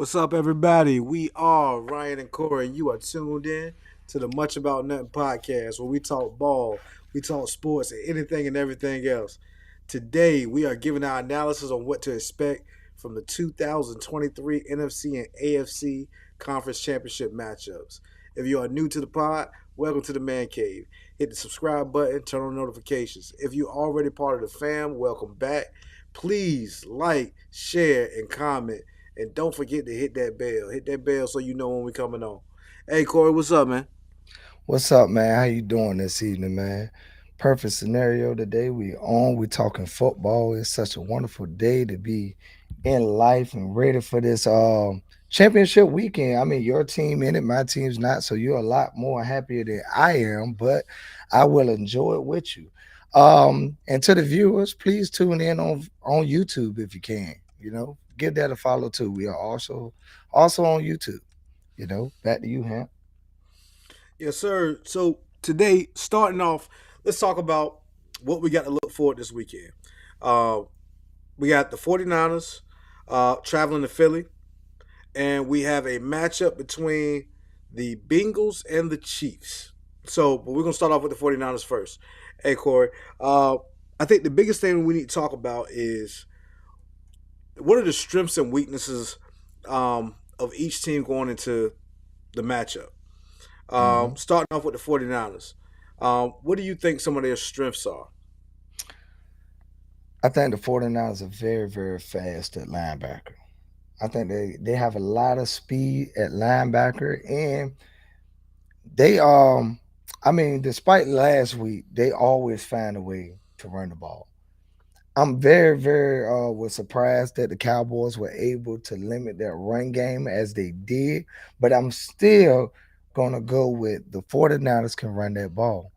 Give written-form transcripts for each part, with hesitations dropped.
What's up, everybody? We are Ryan and Corey, and you are tuned in to the Much About Nothing podcast, where we talk ball, we talk sports, and anything and everything else. Today, we are giving our analysis on what to expect from the 2023 NFC and AFC Conference Championship matchups. If you are new to the pod, welcome to the Man Cave. Hit the subscribe button, turn on notifications. If you're already part of the fam, welcome back. Please like, share, and comment, and don't forget to hit that bell. Hit that bell so you know when we're coming on. Hey, Corey, what's up, man? What's up, man? How you doing this evening, man? Perfect scenario today. We talking football. It's such a wonderful day to be in life and ready for this championship weekend. I mean, your team in it, my team's not, so you're a lot more happier than I am, but I will enjoy it with you. And to the viewers, please tune in on YouTube if you can. Give that a follow too. We are also on YouTube. Back to you, Ham. Yes, sir. So today, starting off, let's talk about what we got to look forward this weekend. Uh, we got the 49ers traveling to Philly, and we have a matchup between the Bengals and the Chiefs. But we're going to start off with the 49ers first. Hey, Corey, I think the biggest thing we need to talk about is what are the strengths and weaknesses of each team going into the matchup. Mhm. Starting off with the 49ers. What do you think some of their strengths are? I think the 49ers are very, very fast at linebacker. I think they have a lot of speed at linebacker, and they I mean, despite last week, they always find a way to run the ball. I'm very, very was surprised that the Cowboys were able to limit their run game as they did, but I'm still gonna go with the 49ers can run that ball.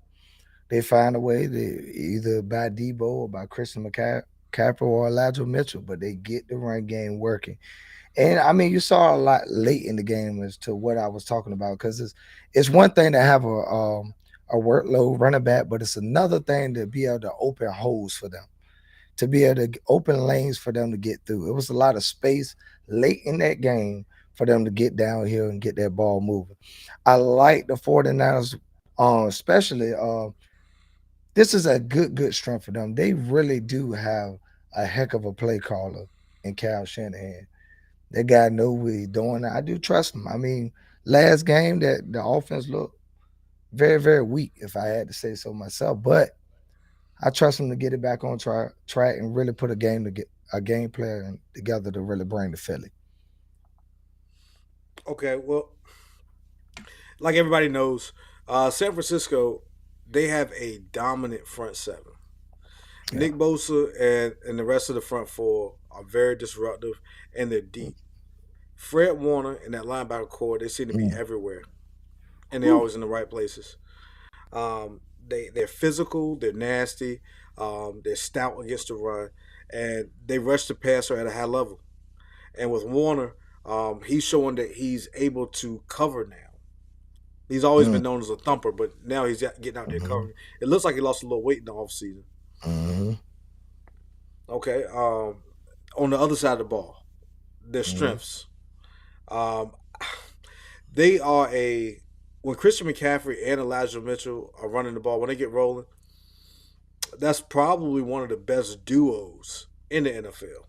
They find a way to either by Debo or by Christian McCaffrey or Elijah Mitchell, but they get the run game working. And I mean, you saw a lot late in the game as to what I was talking about because it's one thing to have a workload running back, but it's another thing to be able to open holes for them, to be able to open lanes for them to get through. It was a lot of space late in that game for them to get down here and get that ball moving. I like the 49ers, especially this is a good strength for them. They really do have a heck of a play caller in Cal Shanahan. That guy know what he's doing. I do trust him. I mean, last game that the offense looked very, very weak, if I had to say so myself. But I trust him to get it back on track and really put a game plan together to really bring the Philly. Okay, well, like everybody knows, San Francisco, they have a dominant front seven. Yeah. Nick Bosa and the rest of the front four are very disruptive, and they're deep. Fred Warner and that linebacker core, they seem to be Mm. everywhere, and they're Whew. always in the right places. They're physical, they're nasty, they're stout against the run, and they rush the passer at a high level. And with Warner, he's showing that he's able to cover now. He's always Mm. been known as a thumper, but now he's getting out there Mm-hmm. covering. It looks like he lost a little weight in the offseason. Mm-hmm. Okay. On the other side of the ball, their Mm-hmm. strengths. Um, they are a when Christian McCaffrey and Elijah Mitchell are running the ball, when they get rolling, that's probably one of the best duos in the NFL.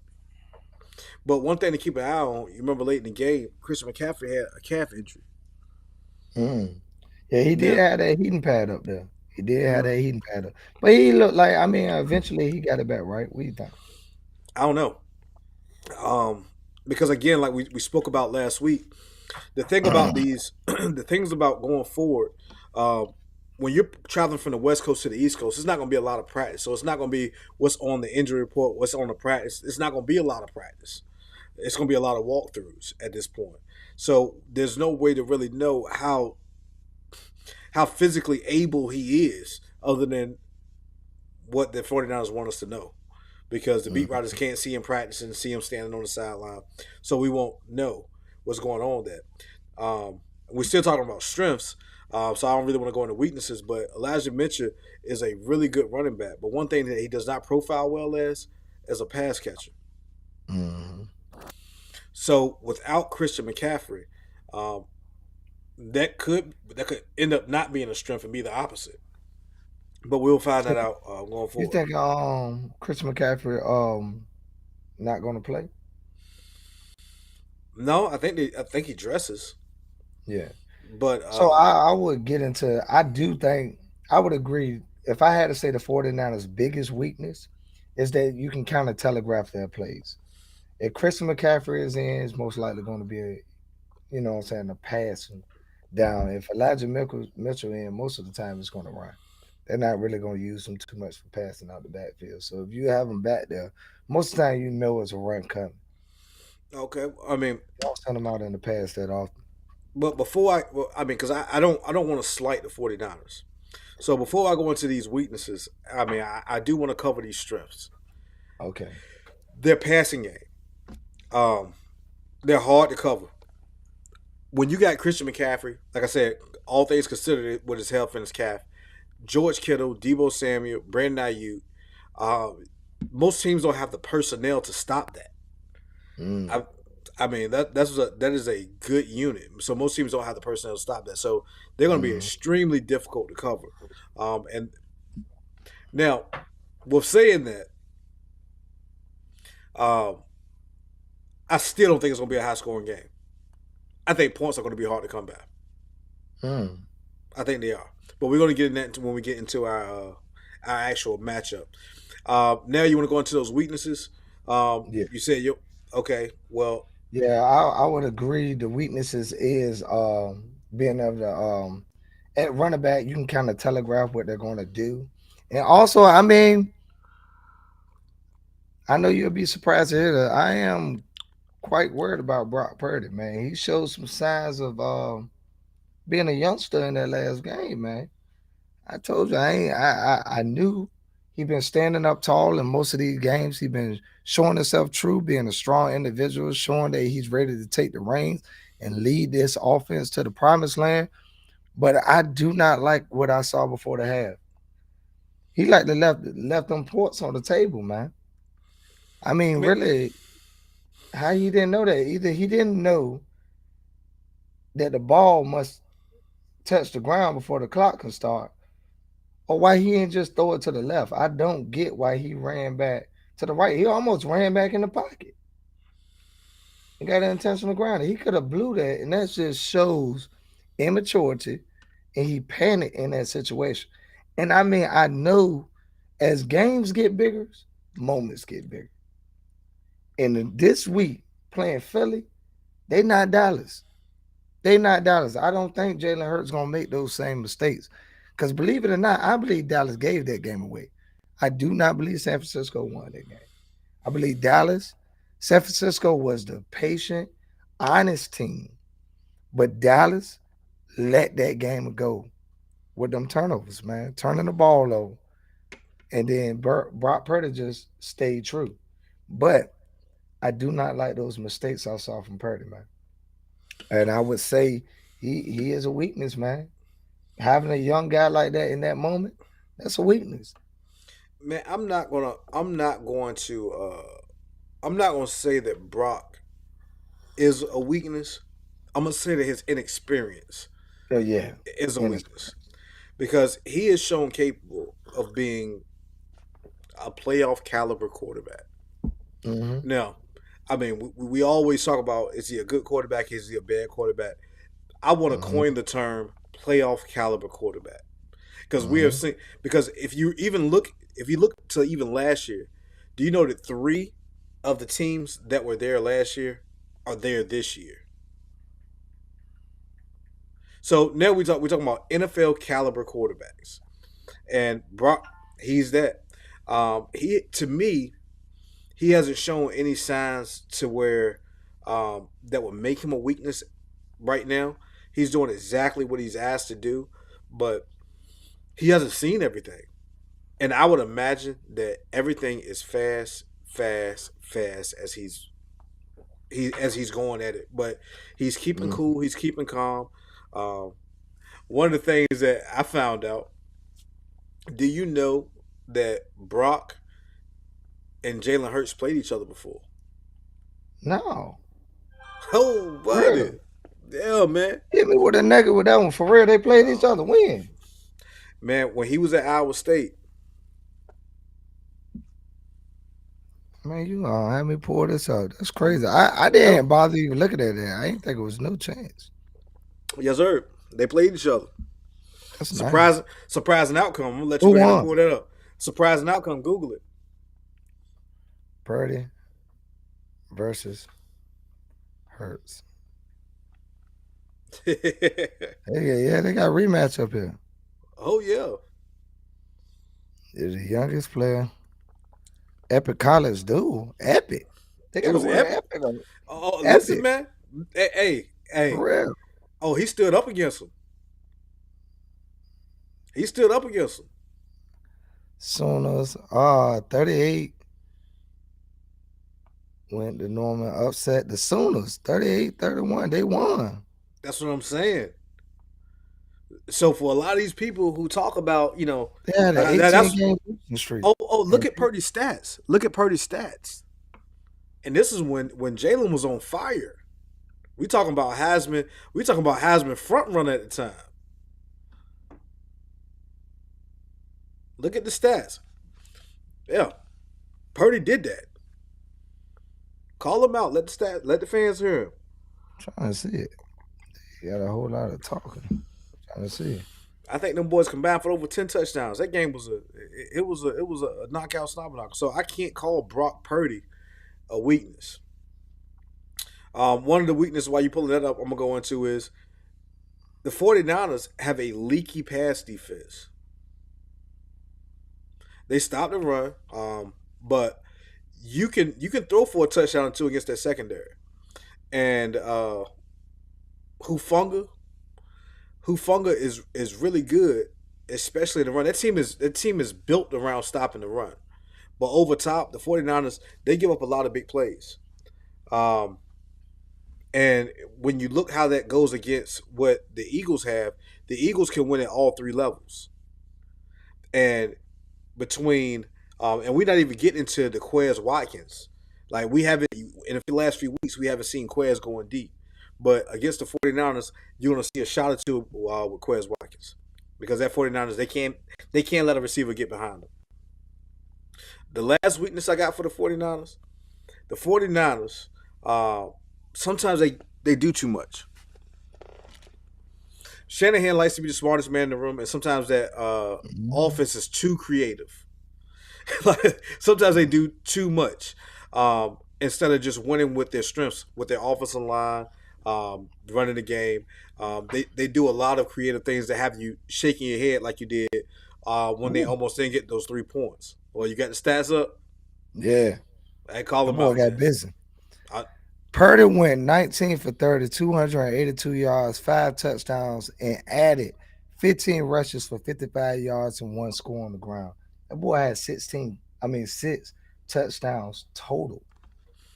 But one thing to keep an eye on, you remember late in the game, Christian McCaffrey had a calf injury. Mm. Yeah, he did Now, have that heating pad up there. He did have no, that heating pad up. But he looked like, I mean, eventually he got it back, right? What do you think? I don't know. Because again, like we spoke about last week, the thing about these, the things about going forward, uh, when you're traveling from the West Coast to the East Coast, it's not going to be a lot of practice. So it's not going to be what's on the injury report, what's on the practice. It's not going to be a lot of practice. It's going to be a lot of walkthroughs at this point. So there's no way to really know how physically able he is, other than what the 49ers want us to know. Because the beat writers Mhm. can't see him practice and see him standing on the sideline. So we won't know what's going on with that. We're still talking about strengths, so I don't really want to go into weaknesses, but Elijah Mitchell is a really good running back. But one thing that he does not profile well as a pass catcher. Mhm. So without Christian McCaffrey, um, that could end up not being a strength and be the opposite. But we'll find So that out going you forward. think Chris McCaffrey not gonna play? No, I think he dresses, Yeah. but So I would get into I do think I would agree if I had to say the 49ers biggest weakness is that you can kind of telegraph their plays. If Christian McCaffrey is in, it's most likely going to be a what I'm saying, a passing down. If Elijah Mitchell in, most of the time it's going to run. They're not really going to use him too much for passing out the backfield. So if you have him back there, most of the time you know it's a run coming. okay. I mean, You don't send him out in the pass that often. but I mean, because I don't want to slight the 49ers. So before I go into these weaknesses, I mean, I do want to cover these strengths. Okay. Their passing game. Um, they're hard to cover. When you got Christian McCaffrey, like I said, all things considered with his health and his calf, George Kittle, Debo Samuel, Brandon Ayuk, uh, most teams don't have the personnel to stop that. Mm. I, I mean that is a good unit. So most teams don't have the personnel to stop that. So they're going to be Hmm. extremely difficult to cover. And now, with saying that, um, I still don't think it's going to be a high scoring game. I think points are going to be hard to come by. Mm. I think they are, but we're going to get in that when we get into our actual matchup. Now you want to go into those weaknesses. Yeah. You said you okay. Well, Yeah, I would agree. The weaknesses is being able to at running back, you can kind of telegraph what they're going to do, and also, I mean, I know you'll be surprised to hear that I am quite worried about Brock Purdy. Man, he showed some signs of being a youngster in that last game. Man, I told you I ain't. I knew he been standing up tall in most of these games. He been showing himself true, being a strong individual, showing that he's ready to take the reins and lead this offense to the promised land. But I do not like what I saw before the half. He like to left them ports on the table, man. I mean, man, really, how he didn't know that? Either he didn't know that the ball must touch the ground before the clock can start, or why he didn't just throw it to the left. I don't get why he ran back to the right. He almost ran back in the pocket and got an intentional ground. He could have blew that, and that just shows immaturity, and he panicked in that situation. And I mean, I know as games get bigger, moments get bigger. And this week playing Philly, they not Dallas. They not Dallas. I don't think Jalen Hurts gonna make those same mistakes. Because believe it or not, I believe Dallas gave that game away. I do not believe San Francisco won that game. I believe Dallas, San Francisco was the patient, honest team. But Dallas let that game go with them turnovers, man. Turning the ball over. And then Brock Purdy just stayed true. But I do not like those mistakes I saw from Purdy, man. And I would say he is a weakness, man. Having a young guy like that in that moment, that's a weakness. man, I'm not gonna say that Brock is a weakness. I'm gonna say that his inexperience Oh yeah, is a weakness inexperience. because he is shown capable of being a playoff caliber quarterback. Hmm. Now, I mean, we always talk about is he a good quarterback? Is he a bad quarterback? I want to Hmm. coin the term playoff caliber quarterback because we have Hmm. seen because if you look to even last year, do you know that three of the teams that were there last year are there this year? So now we're talking about NFL caliber quarterbacks, and Brock, he's that. He to me, he hasn't shown any signs to where that would make him a weakness right now. He's doing exactly what he's asked to do, but he hasn't seen everything. And I would imagine that everything is fast as he's going at it. But he's keeping Hmm. cool. He's keeping calm. Um, one of the things that I found out. Do you know that Brock and Jalen Hurts played each other before? No. Oh, For buddy. real. Yeah, man. Hit me with a nigga with that one. For real, they played each Oh, other. When? man, when he was at Iowa State, Man, you gonna have me pull this out. That's I'm, crazy. I yep. didn't bother even looking at that. I didn't think it was no chance. Yes, sir. They played each other. That's nice. Surprising outcome. I'm gonna let you Who go ahead and won? pull that up. Surprising outcome. Google Purdy versus Hurts. it. Yeah, they got a rematch up here. Oh yeah. They're the youngest player. Epic College dude. Epic. They It got to was win epic. Epic. Oh, listen, Epic. man. Hey. For real. Oh, he stood up against him. He stood up against him. Sooners. 38 went to Norman, upset the Sooners. 38-31. They won. That's what I'm saying. So for a lot of these people who talk about, They had an 18 that's game losing streak. oh, look And at Purdy's stats. Look at Purdy's stats. And this is when Jalen was on fire. We talking about Heisman. We talking about Heisman front runner at the time. Look at the stats. Yeah, Purdy did that. Call him out. Let the fans hear him. trying to see it. You got a whole lot of talking. Trying to see. I think them boys combined for over 10 touchdowns. That game was a knockout slobber knocker. So I can't call Brock Purdy a weakness. One of the weaknesses why you pulling that up, I'm gonna go into is the 49ers have a leaky pass defense. They stopped the run, but you can throw for a touchdown or two against that secondary. And Hufunga, Hufunga is really good, especially in the run. That team is built around stopping the run. But over top, the 49ers, they give up a lot of big plays. Um, and when you look how that goes against what the Eagles have, the Eagles can win at all three levels. And between and we're not even getting into the Quez Watkins. Like we haven't in the last few weeks we haven't seen Quez going deep. But against the 49ers, you're gonna see a shot or two with Quez Watkins. Because that 49ers, they can't let a receiver get behind them. The last weakness I got for the 49ers, uh, sometimes they do too much. Shanahan likes to be the smartest man in the room, and sometimes that Mhm. offense is too creative. Like, sometimes they do too much instead of just winning with their strengths, with their offensive line, running the game. They do a lot of creative things that have you shaking your head like you did when they Ooh. almost didn't get those 3 points. Well, you got the stats up. Yeah, I call that them boy out, got man. busy. I, Purdy went 19 for 30, 282 yards, 5 touchdowns, and added 15 rushes for 55 yards and one score on the ground. That boy had 6 touchdowns total.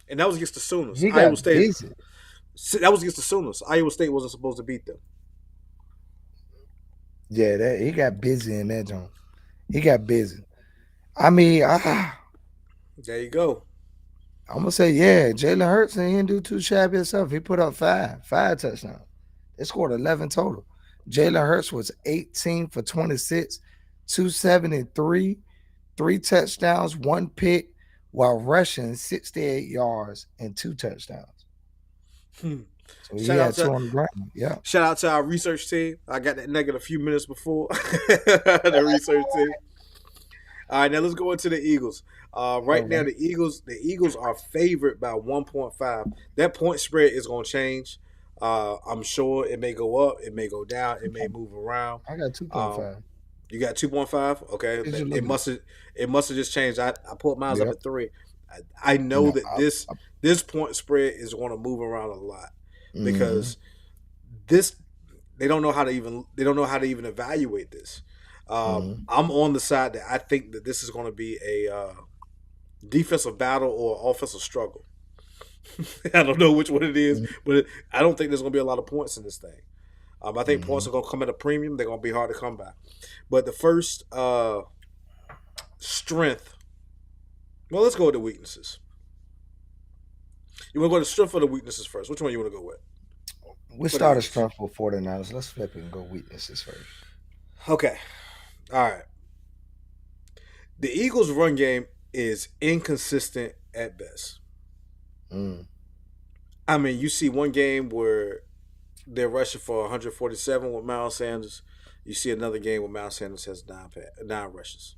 and that was against the Sooners. He Iowa got State. busy. That was against the Sooners. Iowa State wasn't supposed to beat them. Yeah, he got busy in that joint. He got busy. I mean, There you go. I'm gonna say, yeah, Jalen Hurts he didn't do too shabby himself. He put up five touchdowns. They scored 11 total. Jalen Hurts was 18 for 26, 273, 3 touchdowns, one pick, while rushing 68 yards and 2 touchdowns. Hmm. So he Shout out had to two on the ground. Yeah. Shout out to our research team. I got that nugget a few minutes before the research team. All right, now let's go into the Eagles. All Right now, right. the Eagles are favored by 1.5. That point spread is going to change. I'm sure it may go up, it may go down, it may move around. I got Um, 2.5. you got 2.5. Okay, Did you it look at it? must have just changed. I put mine up Yep. at 3. I know No. that this point spread is going to move around a lot Mm-hmm. because this they don't know how to even evaluate this. Mm-hmm. I'm on the side that I think that this is going to be a defensive battle or offensive struggle. I don't know which one it is, but I don't think there's going to be a lot of points in this thing. I think Mm-hmm. points are going to come at a premium. They're going to be hard to come by. But the first strength, well, let's go with the weaknesses. You want to go to strength or the weaknesses first? Which one you want to go with We for the started Eagles? strength for 49ers. Let's flip it and go weaknesses first. Okay. All right. The Eagles' run game is inconsistent at best. Mm, I mean, you see one game where they're rushing for 147 with Miles Sanders. You see another game where Miles Sanders has nine rushes.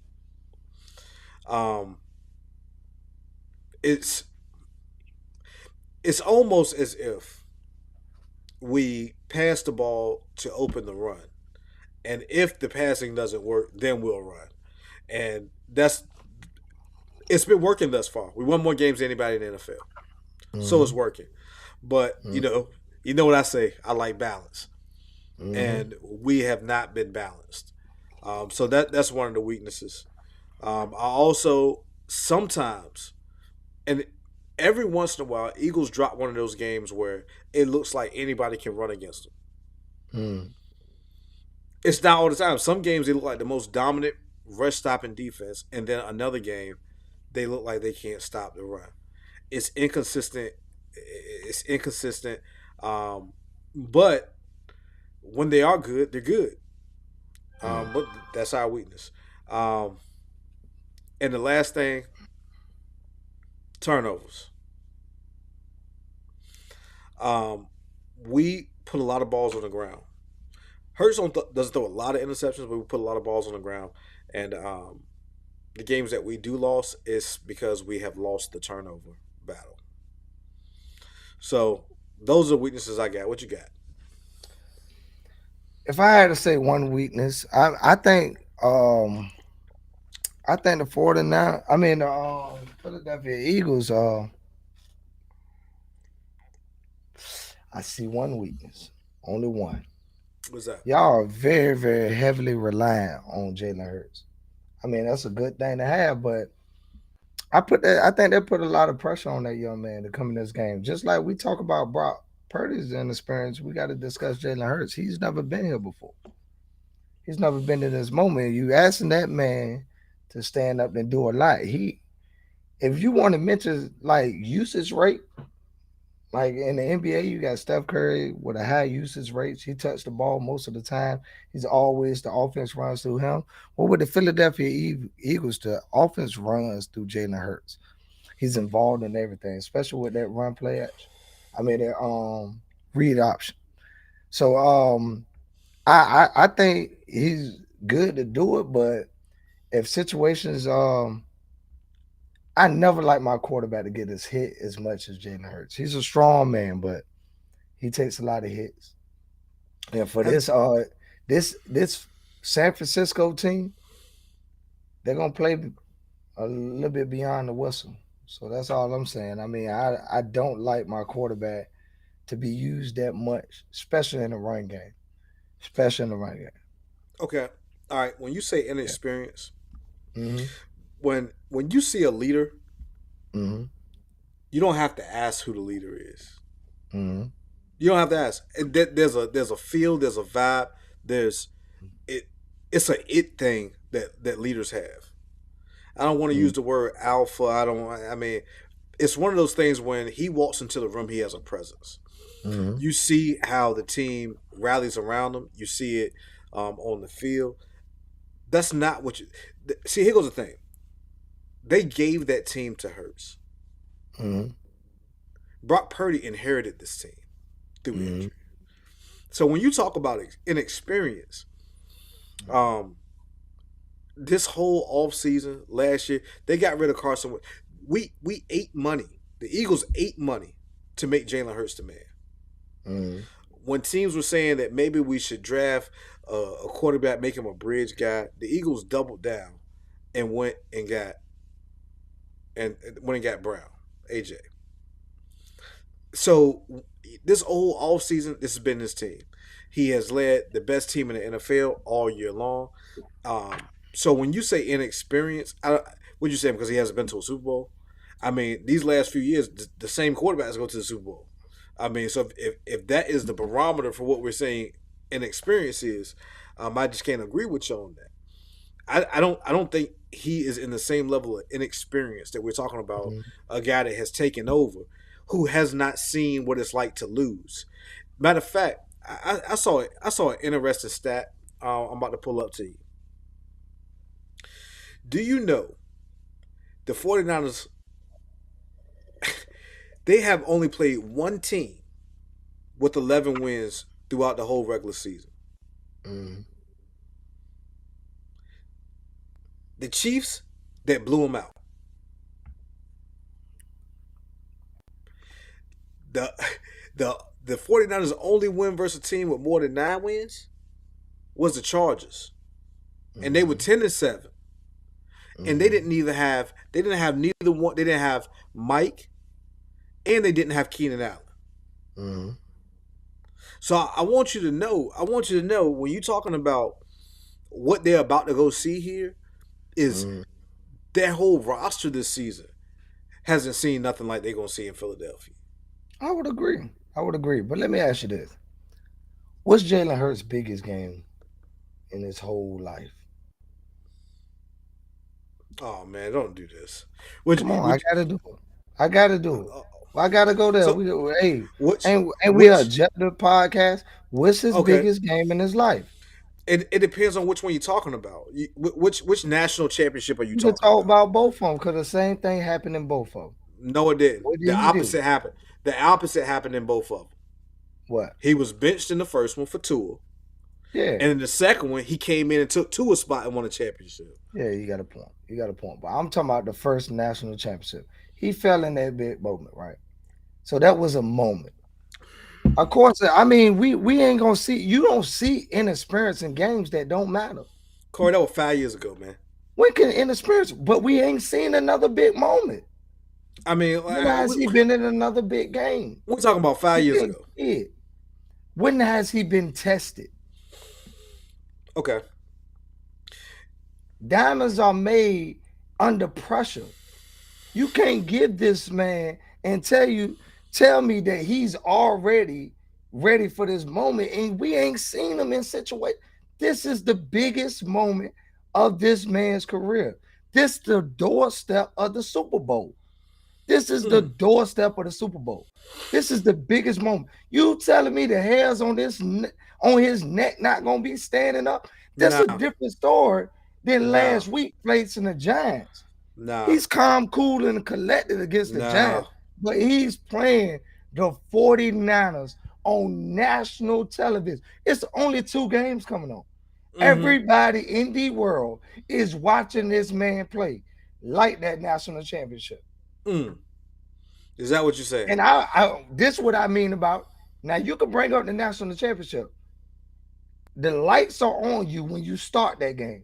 Um, it's it's almost as if we pass the ball to open the run, and if the passing doesn't work, then we'll run, and that's it's been working thus far. We won more games than anybody in the NFL, so it's mm-hmm, working. But mm, you know what I say. I like balance, mm-hmm, and we have not been balanced. So that's one of the weaknesses. I also sometimes, and every once in a while, Eagles drop one of those games where it looks like anybody can run against them. mm, It's not all the time. Some games they look like the most dominant rush stopping defense, and then another game they look like they can't stop the run. It's inconsistent. It's inconsistent. Um, but when they are good, they're good. mm. But that's our weakness. Um, and the last thing, turnovers. Um, we put a lot of balls on the ground. Hurts doesn't throw a lot of interceptions, but we put a lot of balls on the ground. And the games that we do lose is because we have lost the turnover battle. So those are weaknesses I got. What you got? If I had to say one weakness, I think the 49, I mean, Philadelphia Eagles, I see one weakness, only one. What's that? Y'all are very, very heavily reliant on Jalen Hurts. I mean, that's a good thing to have, but I think they put a lot of pressure on that young man to come in this game. Just like we talk about Brock Purdy's inexperience, we got to discuss Jalen Hurts. He's never been here before. He's never been in this moment. You asking that man to stand up and do a lot. If you want to mention like usage rate, like in the NBA, you got Steph Curry with a high usage rate. He touched the ball most of the time. He's always the offense runs through him. What with the Philadelphia Eagles, the offense runs through Jalen Hurts. He's involved in everything, especially with that run play action. I mean, that read option. So I think he's good to do it, but if situations I never like my quarterback to get his hit as much as Jalen Hurts. He's a strong man, but he takes a lot of hits. And for Have, this San Francisco team, they're gonna play a little bit beyond the whistle. So that's all I'm saying. I mean, I don't like my quarterback to be used that much, especially in the run game. Especially in the run game. okay. All right. When you say Yeah. inexperience, Mm-hmm. when you see a leader, Mm-hmm. you don't have to ask who the leader is. Mm-hmm. You don't have to ask. There's a feel, there's a vibe, there's it. It's a it thing that leaders have. I don't want to use the word alpha. I don't. I mean, it's one of those things when he walks into the room, he has a presence. Mm-hmm. You see how the team rallies around him. You see it on the field. That's not what you see. Here goes the thing. They gave that team to Hurts. Mm-hmm. Brock Purdy inherited this team through Mm-hmm. injury. So when you talk about inexperience, um, this whole offseason last year, they got rid of Carson Wentz. We ate money. The Eagles ate money to make Jalen Hurts the man. Mm-hmm. When teams were saying that maybe we should draft a quarterback, make him a bridge guy, the Eagles doubled down and went and got Brown, AJ. So this whole offseason, this has been his team. He has led the best team in the NFL all year long. So when you say inexperience, would you say because he hasn't been to a Super Bowl? I mean, these last few years, the same quarterbacks go to the Super Bowl. I mean, so if that is the barometer for what we're saying inexperience is, I just can't agree with you on that. I don't think he is in the same level of inexperience that we're talking about. Mm-hmm. A guy that has taken over. who has not seen what it's like to lose. Matter of fact, I saw it. I saw an interesting stat. I'm about to pull up to you. Do you know the 49ers, they have only played one team with 11 wins throughout the whole regular season. Mm. The Chiefs that blew them out. The the the 49ers only win versus a team with more than 9 wins was the Chargers. And they were Mm. 10-7. And Mm. they didn't have neither one, they didn't have Mike, and they didn't have Keenan Allen. Mm. So I want you to know when you're talking about what they're about to go see here is Mm. their whole roster this season hasn't seen nothing like they're gonna see in Philadelphia. I would agree. I would agree. But let me ask you this: what's Jalen Hurts' biggest game in his whole life? Oh man, don't do this. Which Come on, I which gotta do it. I gotta do it. uh, I gotta go there. so Hey, which ain't we a which objective podcast? What's his okay. biggest game in his life? It depends on which one you're talking about. Which national championship are you You can talking talk about? about both of them because the same thing happened in both of them. No, it didn't. What did The he do? opposite happened. The opposite happened in both of them. What? He was benched in the first one for Tua, Yeah, and in the second one, he came in and took Tua's spot and won a championship. yeah, you got a point. You got a point. But I'm talking about the first national championship. He fell in that big moment, right? So that was a moment. Of course, I mean, we ain't gonna see. You don't see inexperience in games that don't matter. Corey, that was 5 years ago, man. When can inexperience? But we ain't seen another big moment. I mean, When has he been in another big game? we're talking about five He years been ago. kid. When has he been tested? Okay. Diamonds are made under pressure. You can't give this man and tell me that he's already ready for this moment, and we ain't seen him in situation. This is the biggest moment of this man's career. This the doorstep of the Super Bowl. This is the Mm. doorstep of the Super Bowl. This is the biggest moment. You telling me the hairs on on his neck not gonna be standing up? That's a Nah, different story than nah, last week facing the Giants. nah, He's calm, cool, and collected against the nah. Giants, but he's playing the 49ers on national television. It's only 2 games coming on. Mm-hmm. Everybody in the world is watching this man play like that national championship. Mm. Is that what you're saying? And I this what I mean about now you can bring up the national championship. The lights are on you when you start that game.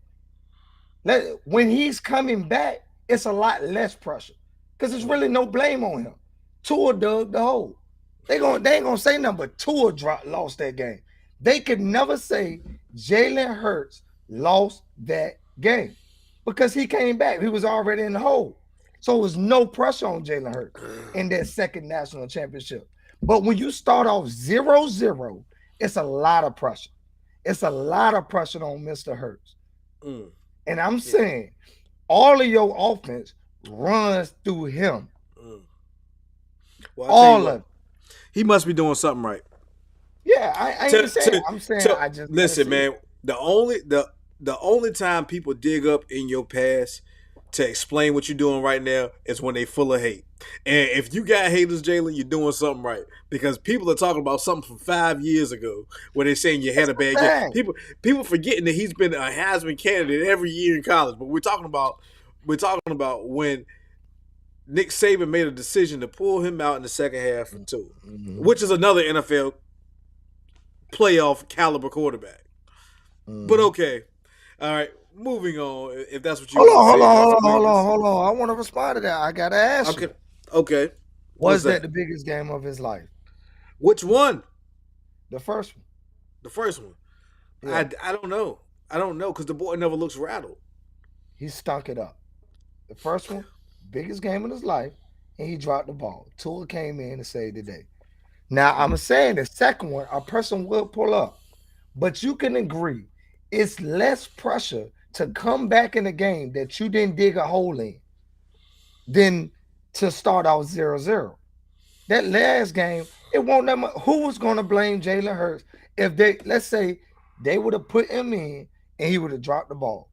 When he's coming back, it's a lot less pressure because there's really no blame on him. Tua dug the hole. They ain't gonna say nothing but Tua lost that game. They could never say Jalen Hurts lost that game because he came back. He was already in the hole. So it was no pressure on Jalen Hurts in that second national championship. But when you start off 0-0, it's a lot of pressure. It's a lot of pressure on Mr. Hurts. Mm. And I'm Yeah. saying all of your offense runs through him. Mm. Well, I'll tell you All what. of it. He must be doing something right. Yeah, I To ain't saying. to I'm saying to I just gotta listen, see it. man. The only time people dig up in your past to explain what you're doing right now is when they full of hate. And if you got haters, Jalen, you're doing something right because people are talking about something from 5 years ago where they're saying you had That's a the bad game. thing. People forgetting that he's been a Heisman candidate every year in college. But we're talking about when Nick Saban made a decision to pull him out in the second half for two, Mm-hmm. which is another NFL playoff caliber quarterback. But Mm-hmm. okay, all right. Moving on, if that's what you Hold want to on, hold say on, about hold some on, hold on, greatness. hold on. I want to respond to that. I gotta ask Okay, you. okay. What's Was that that? the biggest game of his life? Which one? The first one. The first one. Yeah. I don't know. I don't know because the boy never looks rattled. He stunk it up. The first one, biggest game of his life, and he dropped the ball. Tua came in and saved the day. Now I'm saying the second one, a person will pull up. But you can agree, it's less pressure to come back in a game that you didn't dig a hole in than to start out 0-0. That last game, it won't that much. Who was going to blame Jalen Hurts if they, let's say, they would have put him in and he would have dropped the ball?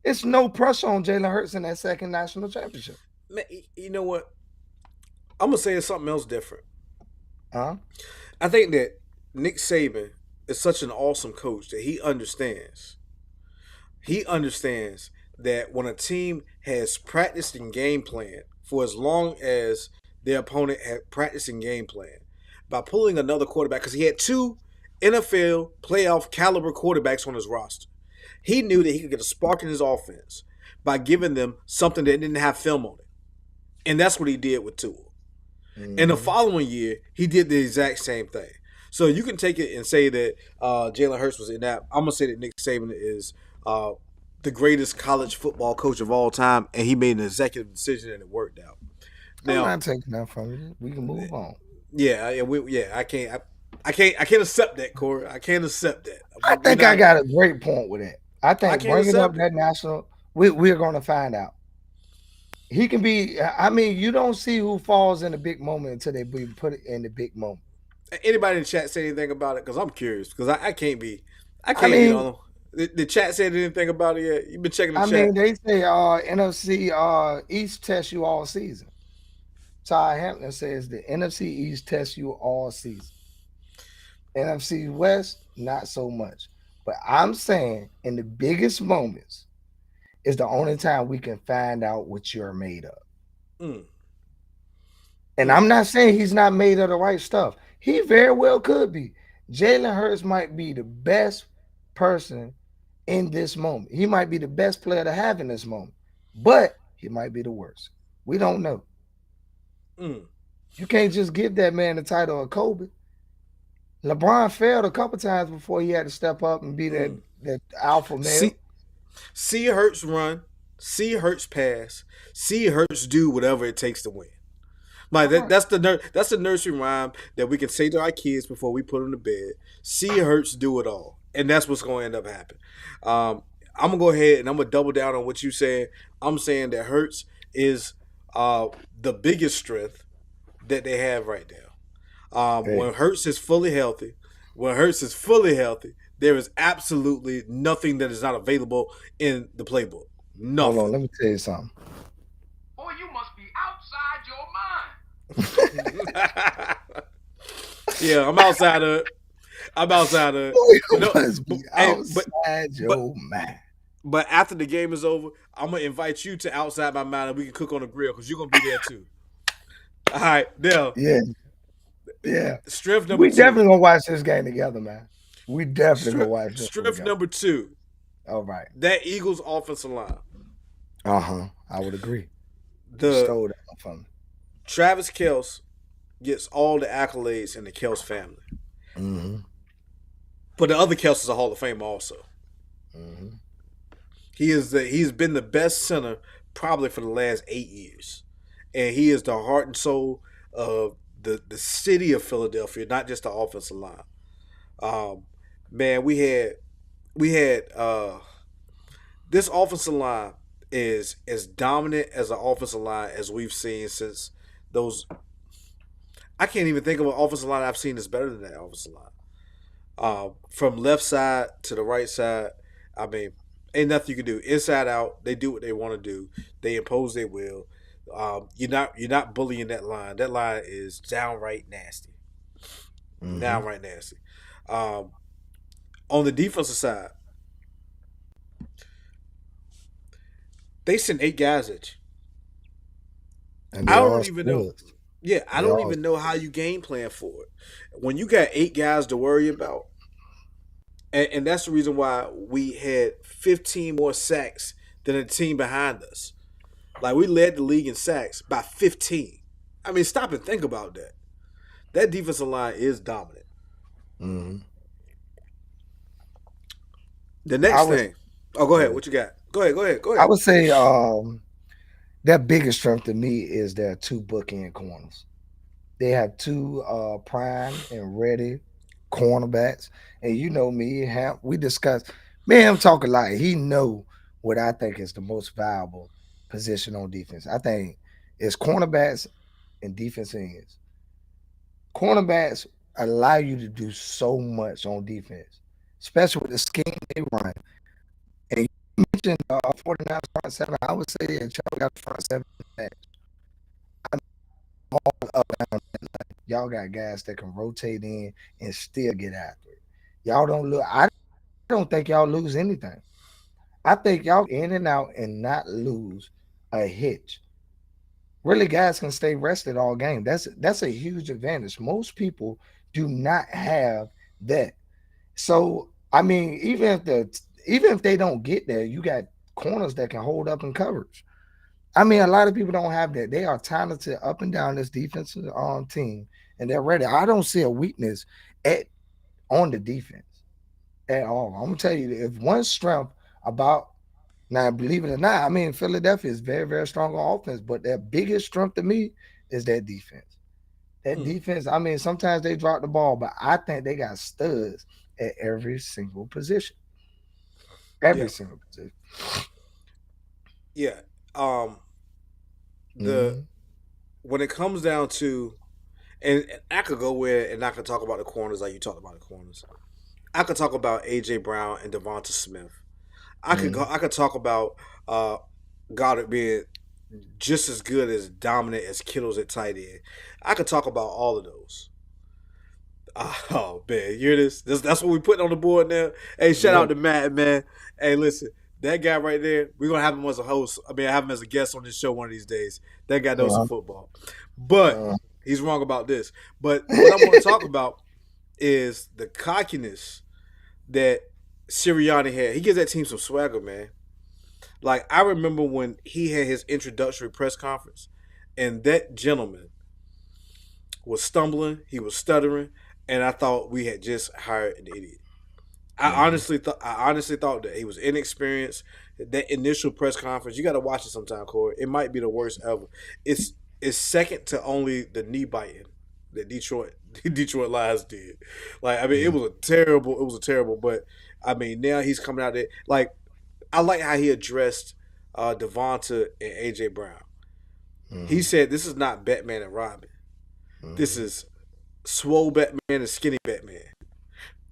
It's no pressure on Jalen Hurts in that second national championship. Man, you know what? I'm gonna say something else different. Huh? I think that Nick Saban is such an awesome coach that he understands. He understands that when a team has practiced and game plan for as long as their opponent had practiced and game plan, by pulling another quarterback, because he had two NFL playoff caliber quarterbacks on his roster, he knew that he could get a spark in his offense by giving them something that didn't have film on it. And that's what he did with Tua. And the Mm-hmm. following year, he did the exact same thing. So you can take it and say that Jalen Hurts was in that. I'm gonna say that Nick Saban is uh, the greatest college football coach of all time, and he made an executive decision and it worked out. I'm Now, not taking that from you. We can move on. I can't accept that, Corey. I can't accept that. I We're think I not. got a great point with it. I I think can't bringing up accept it. that national, we're going to find out. He can be. I mean, you don't see who falls in the big moment until they be put it in the big moment. Anybody in the chat say anything about it? Because I'm curious. Because I can't be. I I can't be mean, on. The chat said anything about it yet? You've been checking the chat. they say NFC East tests you all season. Ty Hampton says the NFC East tests you all season. NFC West, not so much. But I'm saying in the biggest moments is the only time we can find out what you're made of. Mm, And mm, I'm not saying he's not made of the right stuff. He very well could be. Jalen Hurts might be the best person in this moment. He might be the best player to have in this moment, but he might be the worst. We don't know. mm, You can't just give that man the title of Kobe. LeBron failed a couple times before he had to step up and be that mm. that alpha male. See, see Hurts run, see Hurts pass, see Hurts do whatever it takes to win. Like All right. that's the nursery rhyme that we can say to our kids before we put them to bed. See Hurts do it all, and that's what's going to end up happening. I'm gonna go ahead and I'm gonna double down on what you said. I'm saying that Hurts is the biggest strength that they have right now. Hey, When Hurts is fully healthy, when Hurts is fully healthy, there is absolutely nothing that is not available in the playbook. hold on. Nothing. Let me tell you something. Boy, you must be outside your mind. Yeah, I'm outside of it. I'm outside of it. Boy, But you no, must but, be hey, outside but your mind. but after the game is over, I'm gonna invite you to outside my mind and we can cook on the grill because you're gonna be there too. All right, now Yeah, yeah. strength number We two. definitely gonna watch this game together, man. We definitely gonna Strength, watch this one strength together. number two. All right. That Eagles offensive line. Uh-huh. I would agree. You The stole that one from me. Travis Kelce gets all the accolades in the Kelce family, Mm-hmm. but the other Kelce is a Hall of Famer also. Mm-hmm. He's been the best center probably for the last 8 years, and he is the heart and soul of the city of Philadelphia, not just the offensive line. Um, man, we had this offensive line is as dominant as an offensive line as we've seen since those. I can't even think of an offensive line I've seen that's better than that offensive line. From left side to the right side, I mean, ain't nothing you can do. Inside out, they do what they want to do. They impose their will. You're not bullying that line. That line is downright nasty. Mm-hmm. Downright nasty. Um, on the defensive side, they sent 8 guys at you. And I they don't all even know. studs. Yeah, I They don't all even know how you game plan for it. When you got 8 guys to worry about, and that's the reason why we had 15 more sacks than the team behind us. Like we led the league in sacks by 15. I mean, stop and think about that. That defensive line is dominant. mm-hmm. The I next was thing. Oh, go ahead. good. What you got? Go ahead. Go ahead. Go I ahead. would say their biggest strength to me is their two bookend corners. They have two prime and ready cornerbacks. And you know me, we discussed. Man, I'm talking like he know what I think is the most valuable position on defense. I think it's cornerbacks and defense ends. cornerbacks allow you to do so much on defense, especially with the scheme they run. And you mentioned 49 front seven. I would say that y'all got the front seven match. All up down that line. Y'all got guys that can rotate in and still get after it. Y'all don't look. I don't think y'all lose anything. I think y'all in and out and not lose a hitch. Really, guys can stay rested all game. That's a huge advantage. Most people do not have that. So I mean, even if they don't get there, you got corners that can hold up in coverage. I mean, a lot of people don't have that. They are talented up and down this defensive team, and they're ready. I don't see a weakness at on the defense at all. I'm gonna tell you, if one strength about now, believe it or not, I mean, Philadelphia is very, very strong on offense, but their biggest strength to me is that defense. That Mm. defense, I mean, sometimes they drop the ball, but I think they got studs at every single position. Yeah, Every single position. yeah. Um, the Hmm. when it comes down to, and I could go with, and I could talk about the corners like you talked about the corners. I could talk about AJ Brown and Devonta Smith. I could go. Hmm. I could talk about uh, Goddard being just as good as dominant as Kittle's at tight end. I could talk about all of those. Oh man, you hear this? That's what we putting on the board now. Hey, shout out Yep. to Matt, man. Hey, listen, that guy right there, we're gonna have him as a host. I mean, I have him as a guest on this show one of these days. That guy knows some Uh-huh. football, but Uh, he's wrong about this. But what I want to talk about is the cockiness that Sirianni had. He gives that team some swagger, man. Like I remember when he had his introductory press conference, and that gentleman was stumbling, he was stuttering, and I thought we had just hired an idiot. mhm. I honestly thought that he was inexperienced. That initial press conference, you got to watch it sometime, Corey. It might be the worst ever. It's it's second to only the knee biting that Detroit Lions did. Like I mean, Mhm. it was a terrible. But I mean, now he's coming out there. Like I like how he addressed Devonta and AJ Brown. He Mhm. said, "This is not Batman and Robin. This Mhm. is swole Batman and skinny Batman.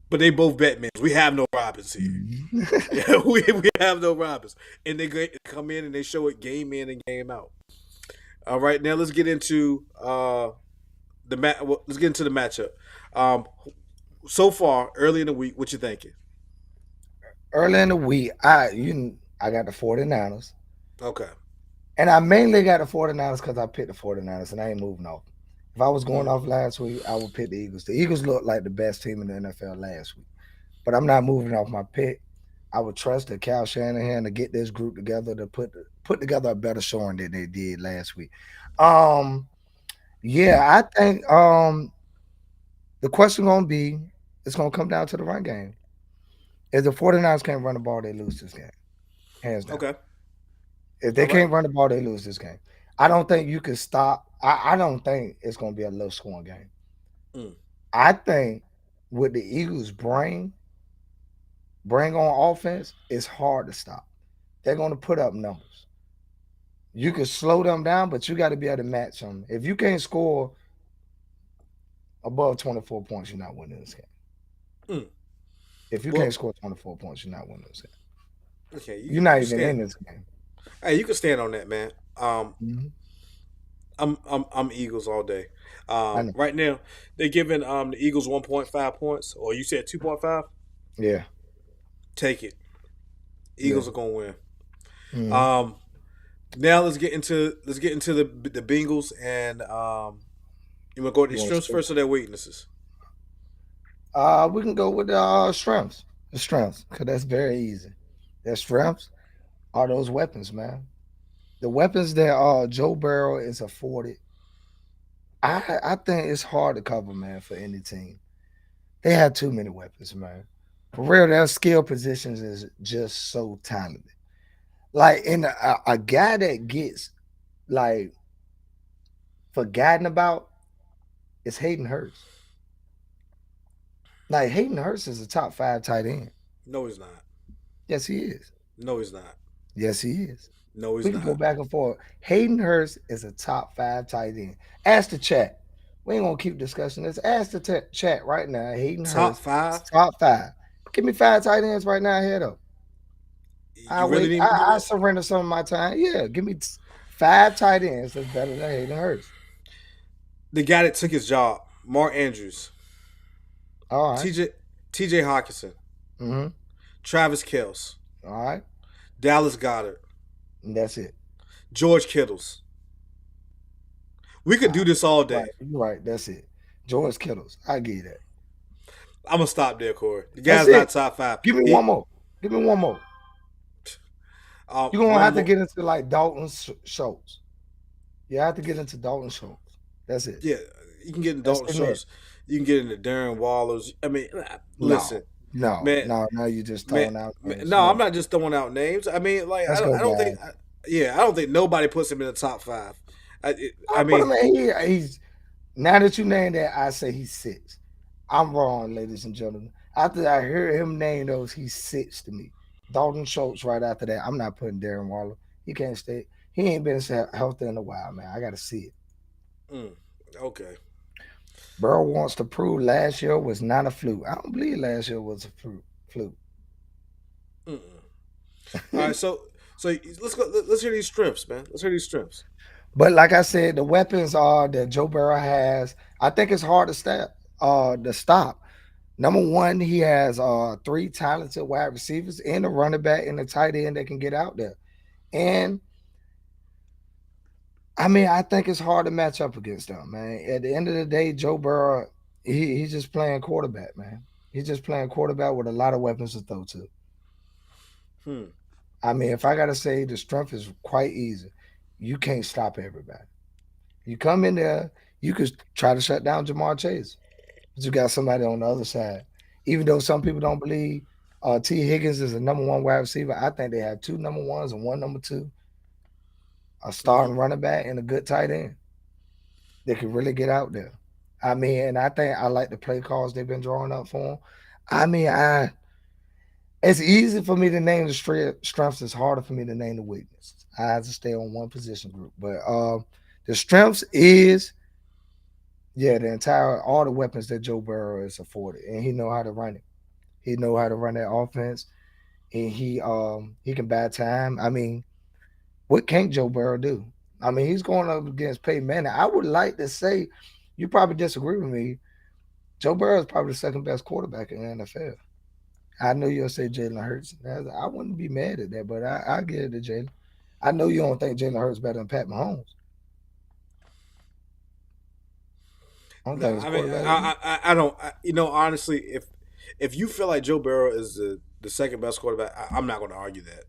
But they both Batmans. We have no Robins here. Mhm. Yeah, we have no Robins, and come in and they show it game in and game out. All right, now let's get into let's get into the matchup. Um, so far, early in the week, what you thinking? Early in the week, I got the 49ers. Okay. And I mainly got the 49ers because I picked the 49ers and I ain't moving off. If I was going Mm. off last week, I would pick the Eagles. The Eagles looked like the best team in the NFL last week. But I'm not moving off my pick. I would trust that Cal Shanahan to get this group together to put together a better showing than they did last week. Um, yeah, I think the question gonna be it's gonna come down to the run game. If the 49ers can't run the ball, they lose this game. Hands down. Okay. If All they right. can't run the ball, they lose this game. I don't think you can stop. I don't think it's gonna be a low scoring game. Mm. I think with the Eagles' bring on offense, it's hard to stop. They're gonna put up numbers. You can slow them down, but you got to be able to match them. If you can't score above 24 points, you're not winning this game. Mm. If you can't Well, score 24 points, you're not winning this game. okay. You're not You even stand. in this game. Hey, you can stand on that, man. Mhm. I'm Eagles all day. I know. Right now they're giving the Eagles 1.5 points, or you said 2.5. Yeah. Take it. Yeah. Eagles are gonna win. Mhm. Um, Now let's get into the Bengals and you want to go with You their want to strengths skip? first or their weaknesses? We can go with the strengths. The strengths, because that's very easy. Their strengths are those weapons, man. The weapons that Joe Burrow is afforded. I think it's hard to cover, man, for any team. They have too many weapons, man. For real, their skill positions is just so talented. Like in a guy that gets like forgotten about is Hayden Hurst. Like Hayden Hurst is a top 5 tight end. No, he's not. Yes, he is. No, he's not. Yes, he is. No, he's We can go not. back and forth. Hayden Hurst is a top 5 tight end. Ask the chat. We ain't gonna keep discussing this. Ask the chat right now. Hayden Top Hurst, five? top five. Give me 5 tight ends right now. Head up. I You really wait. need me to do I that? surrender some of my time. Yeah, give me 5 tight ends. That's better than Hayden Hurst. The guy that took his job, Mark Andrews, All right. TJ Hawkinson, Mm-hmm. Travis Kelce, All right. Dallas Goddard, And that's it. George Kittles. We could do this all day. Right. You're right. That's it. George Kittles. I give you that. I'm gonna stop there, Corey. The That's guy's it. not top five. Give me one more. Give me one more. You're gonna one have to more. get into like Dalton Schultz. You have to get into Dalton Schultz. That's it. Yeah, you can get in That's Dalton the man. Schultz. You can get into Darren Wallers. I mean, listen, No. man. No. You just throwing Man, out man, names. no, I'm not just throwing out names. I mean, like Let's go, I don't think, guys. I don't think nobody puts him in the top five. I Put mean, him in. He's now that you named that, I say he's 6. I'm wrong, ladies and gentlemen. After I hear him name those, he's 6 to me. Dalton Schultz right after that. I'm not putting Darren Waller. He can't stay. He ain't been healthy in a while, man. I got to see it. Okay. Burrow wants to prove last year was not a fluke. I don't believe last year was a fluke. All right, so let's go. Let's hear these strengths, man. Let's hear these strengths. But like I said, the weapons are that Joe Burrow has. I think it's hard to stop. Number one, he has 3 talented wide receivers and a running back and a tight end that can get out there. And I mean, I think it's hard to match up against them, man. At the end of the day, Joe Burrow, he's just playing quarterback, man. He's just playing quarterback with a lot of weapons to throw to. I mean, if I gotta say the strength is quite easy. You can't stop everybody. You come in there, you could try to shut down Jamar Chase, but you got somebody on the other side. Even though some people don't believe T. Higgins is a number 1 wide receiver, I think they have 2 number 1s and 1 number 2, a starting running back and a good tight end. They could really get out there. I mean, and I think I like the play calls they've been drawing up for him. I mean, it's easy for me to name the strengths. It's harder for me to name the weaknesses. I have to stay on one position group. But the strengths is, all the weapons that Joe Burrow is afforded. And he know how to run it. He know how to run that offense. And he can buy time. I mean, what can't Joe Burrow do? I mean, he's going up against Peyton Manning. I would like to say, you probably disagree with me, Joe Burrow is probably the second best quarterback in the NFL. I know you'll say Jalen Hurts. I wouldn't be mad at that, but I'll give it to Jalen. I know you don't think Jalen Hurts better than Pat Mahomes. I don't. Honestly, if you feel like Joe Burrow is the second best quarterback, I'm not going to argue that.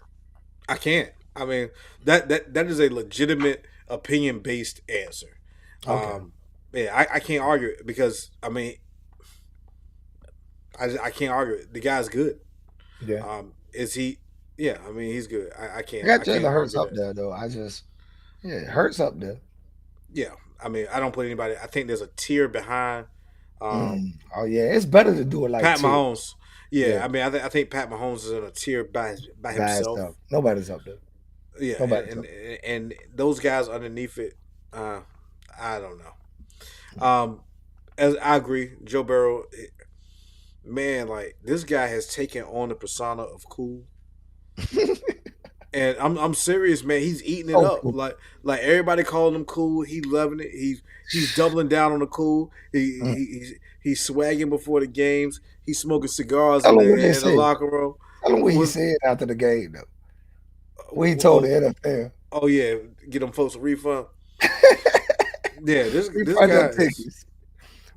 I can't. I mean, that is a legitimate opinion based answer. Okay. I can't argue it because I mean, I can't argue it. The guy's good. Yeah. Is he? Yeah. I mean, he's good. I can't. I got Jalen Hurts up there though. Hurts up there. Yeah. I mean, I don't put anybody. I think there's a tier behind. Oh yeah, it's better to do it like Pat Mahomes. Yeah, I mean, I think Pat Mahomes is in a tier by himself. Nobody's up there. Yeah, and those guys underneath it, I don't know. As I agree, Joe Burrow, man, like this guy has taken on the persona of cool. And I'm serious, man. He's eating it up. Cool. Like everybody calling him cool. He's loving it. He's doubling down on the cool. He's swagging before the games. He's smoking cigars in the locker room. I don't know what he said after the game though. What he told the NFL. Oh yeah, get them folks a refund. Yeah, this refund guy them tickets.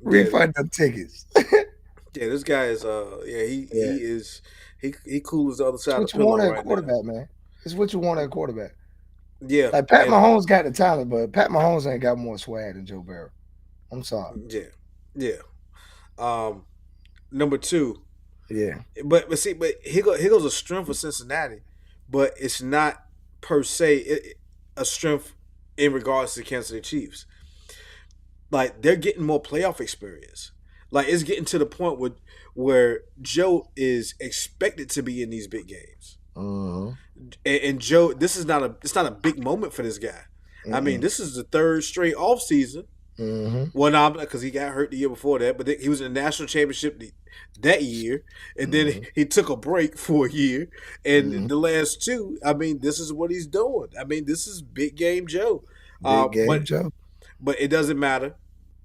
Refund them tickets. Yeah, this guy is he is he cool as the other side of the pillow right quarterback, man. It's what you want at quarterback. Yeah. Like Pat Mahomes got the talent, but Pat Mahomes ain't got more swag than Joe Burrow. I'm sorry. Yeah. Number 2. Yeah. But here goes a strength for Cincinnati, but it's not per se a strength in regards to the Kansas City Chiefs. Like they're getting more playoff experience. Like it's getting to the point where Joe is expected to be in these big games. And Joe, it's not a big moment for this guy. I mean, this is the 3rd straight off season. Mm-hmm. Well, no, because he got hurt the year before that, but he was in the national championship that year, and then Mm-hmm. he took a break for a year. And Mm-hmm. the last two, I mean, this is what he's doing. I mean, this is big game Joe. Uh, Big game, but Joe. but it doesn't matter.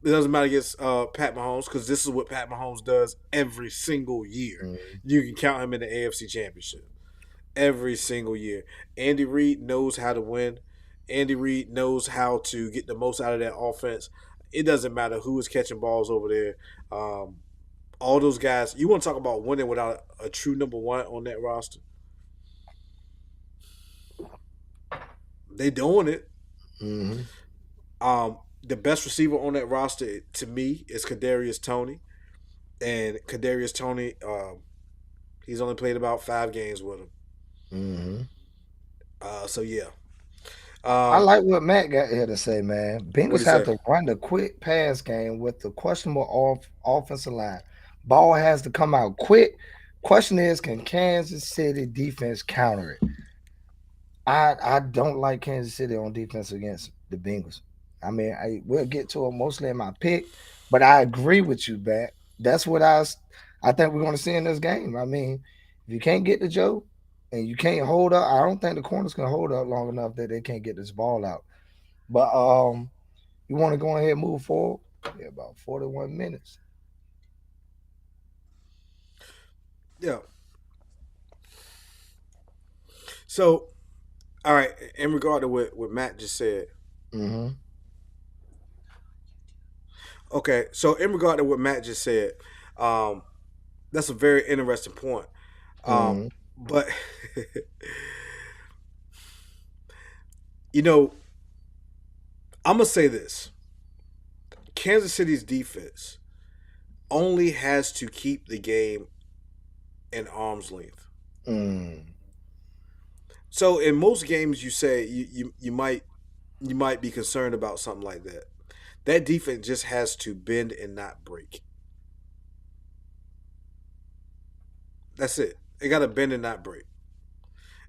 It doesn't matter against Pat Mahomes because this is what Pat Mahomes does every single year. Mm-hmm. You can count him in the AFC Championship every single year. Andy Reid knows how to win. Andy Reid knows how to get the most out of that offense. It doesn't matter who is catching balls over there. Um, all those guys. You want to talk about winning without a true number one on that roster? They doing it. Mm-hmm. The best receiver on that roster to me is Kadarius Toney, and Kadarius Toney, he's only played about 5 games with him. Mm-hmm. So yeah. I Um, like what Matt got here to say, man. what do Bengals you have say? to run the quick pass game with the questionable offensive line. Ball has to come out quick. Question is, can Kansas City defense counter it? I don't like Kansas City on defense against the Bengals. I mean, I will get to it mostly in my pick, but I agree with you, Bat. That's what I think we're going to see in this game. I mean, if you can't get to Joe and you can't hold up, I don't think the corners can hold up long enough that they can't get this ball out. But you want to go ahead and move forward? Yeah, about 41 minutes. Yeah. So all right, in regard to what Matt just said. Mm-hmm. Okay, so in regard to what Matt just said, um, that's a very interesting point. Um, Mm-hmm. but you know, I'm gonna say this: Kansas City's defense only has to keep the game in arm's length. Mm. So in most games, you say you might be concerned about something like that. That defense just has to bend and not break. That's it. They got to bend and not break.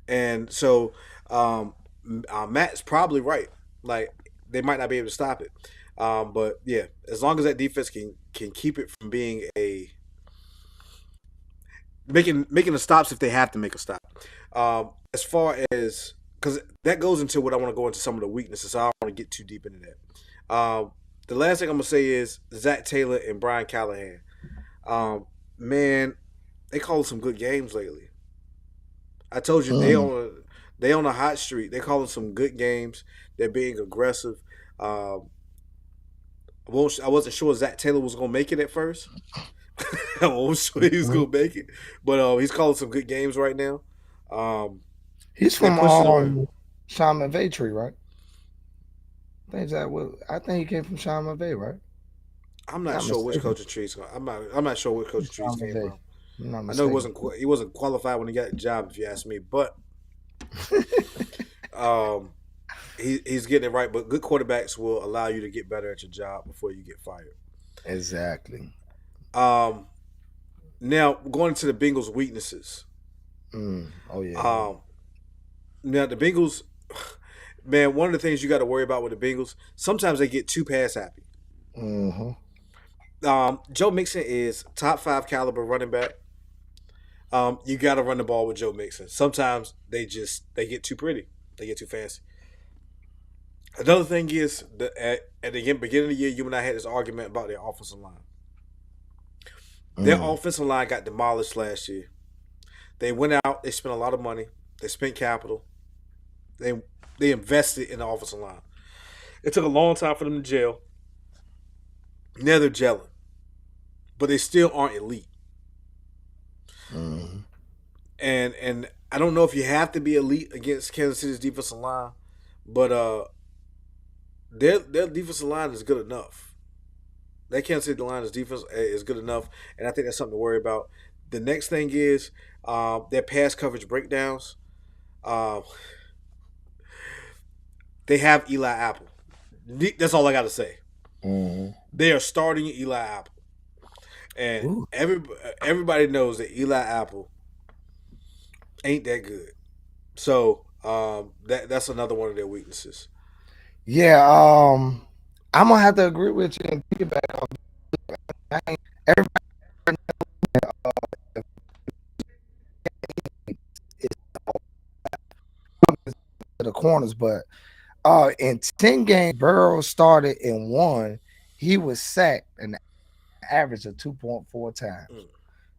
And so um, Matt's probably right. Like they might not be able to stop it. But yeah, as long as that defense can keep it from being a making the stops if they have to make a stop. As far as because that goes into what I want to go into some of the weaknesses. So I don't want to get too deep into that. The last thing I'm gonna say is Zach Taylor and Brian Callahan. Um, man, they called some good games lately. I told you Mm. they on a hot streak. They calling some good games. They're being aggressive. Um, I wasn't sure Zach Taylor was gonna make it at first. I wasn't sure he was Mhm. gonna make it, but he's calling some good games right now. Um, He's they're from pushing on. Sean McVay, right? I think he came from Sean McVay, right? I'm not Not sure which mistaken. coaching trees. I'm not sure what coaching trees Sean came McVay. from. I'm not I know mistaken. he wasn't qualified when he got the job, if you ask me. But um, he's getting it right. But good quarterbacks will allow you to get better at your job before you get fired. Exactly. Um, now going to the Bengals' weaknesses. Mm. Oh yeah. Um, now the Bengals, man, one of the things you got to worry about with the Bengals, sometimes they get too pass happy. Mm-hmm. Joe Mixon is top five caliber running back. You got to run the ball with Joe Mixon. Sometimes they get too pretty, they get too fancy. Another thing is at the beginning of the year, you and I had this argument about their offensive line. Their Mm. offensive line got demolished last year. They went out, they spent a lot of money, they spent capital, they they invested in the offensive line. It took a long time for them to gel. Now they're gelling, but they still aren't elite. Mm. And I don't know if you have to be elite against Kansas City's defensive line, but their defensive line is good enough. That Kansas City line is good enough, and I think that's something to worry about. The next thing is their pass coverage breakdowns. Uh, they have Eli Apple. That's all I got to say. Mm. They are starting Eli Apple, and Ooh. everybody knows that Eli Apple ain't that good. So that's another one of their weaknesses. Yeah. I'm gonna have to agree with you and piggyback off. I ain't, everybody is to the corners, but in 10 games, Burrow started in one, he was sacked an average of 2.4 times, Mm,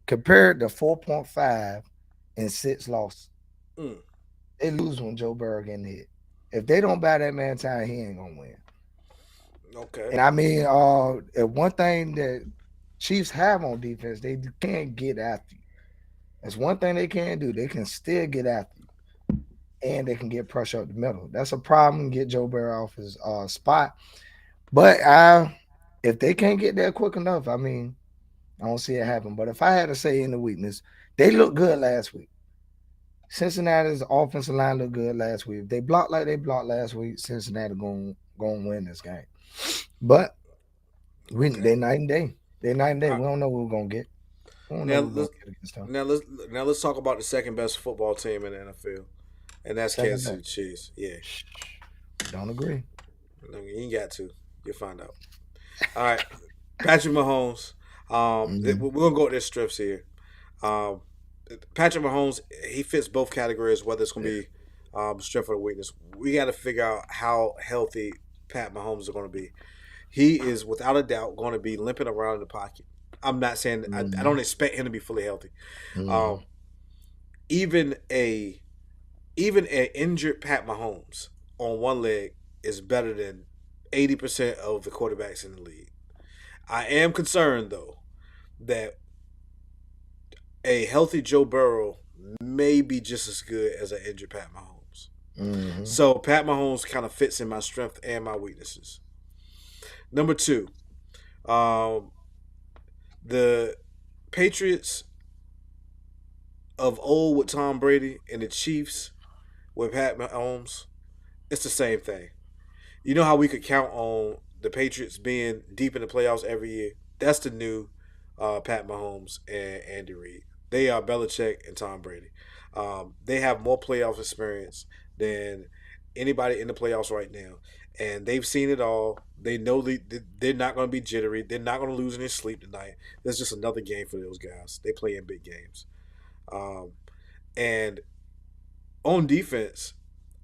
compared to 4.5 and six losses. mm. They lose when Joe Burrow getting hit. If they don't buy that man time, he ain't gonna win. Okay. And I mean, one thing that Chiefs have on defense, they can't get after you. That's one thing they can do. They can still get after you, and they can get pressure up the middle. That's a problem. Get Joe Burrow off his spot. But if they can't get there quick enough, I mean, I don't see it happen. But if I had to say in the weakness, they looked good last week. Cincinnati's offensive line looked good last week. If they block like they blocked last week, Cincinnati going to win this game. But Okay. they night and day. They night and day. All right. We don't know what we're gonna get. We don't know Now what we're gonna let's get against them. now let's now let's talk about the second best football team in the NFL, and that's Second Kansas best. City Chiefs. Yeah, Shh, don't agree. no, you ain't got to. You'll find out. All right, Patrick Mahomes. Mm-hmm. We're gonna go with their strips here. Um, Patrick Mahomes, he fits both categories. Whether it's gonna Yeah. be strength or weakness, we got to figure out how healthy Pat Mahomes is going to be. He is without a doubt going to be limping around in the pocket. I'm not saying I Mm-hmm. don't expect him to be fully healthy. Mm-hmm. Um, even a even an injured Pat Mahomes on one leg is better than 80% of the quarterbacks in the league. I am concerned though that a healthy Joe Burrow may be just as good as an injured Pat Mahomes. Mm-hmm. So Pat Mahomes kind of fits in my strength and my weaknesses. Number two, um, the Patriots of old with Tom Brady and the Chiefs with Pat Mahomes, it's the same thing. You know how we could count on the Patriots being deep in the playoffs every year? That's the new Pat Mahomes and Andy Reid. They are Belichick and Tom Brady. They have more playoff experience than anybody in the playoffs right now, and they've seen it all. They know they're not going to be jittery. They're not going to lose any sleep tonight. There's just another game for those guys. They play in big games, um, and on defense,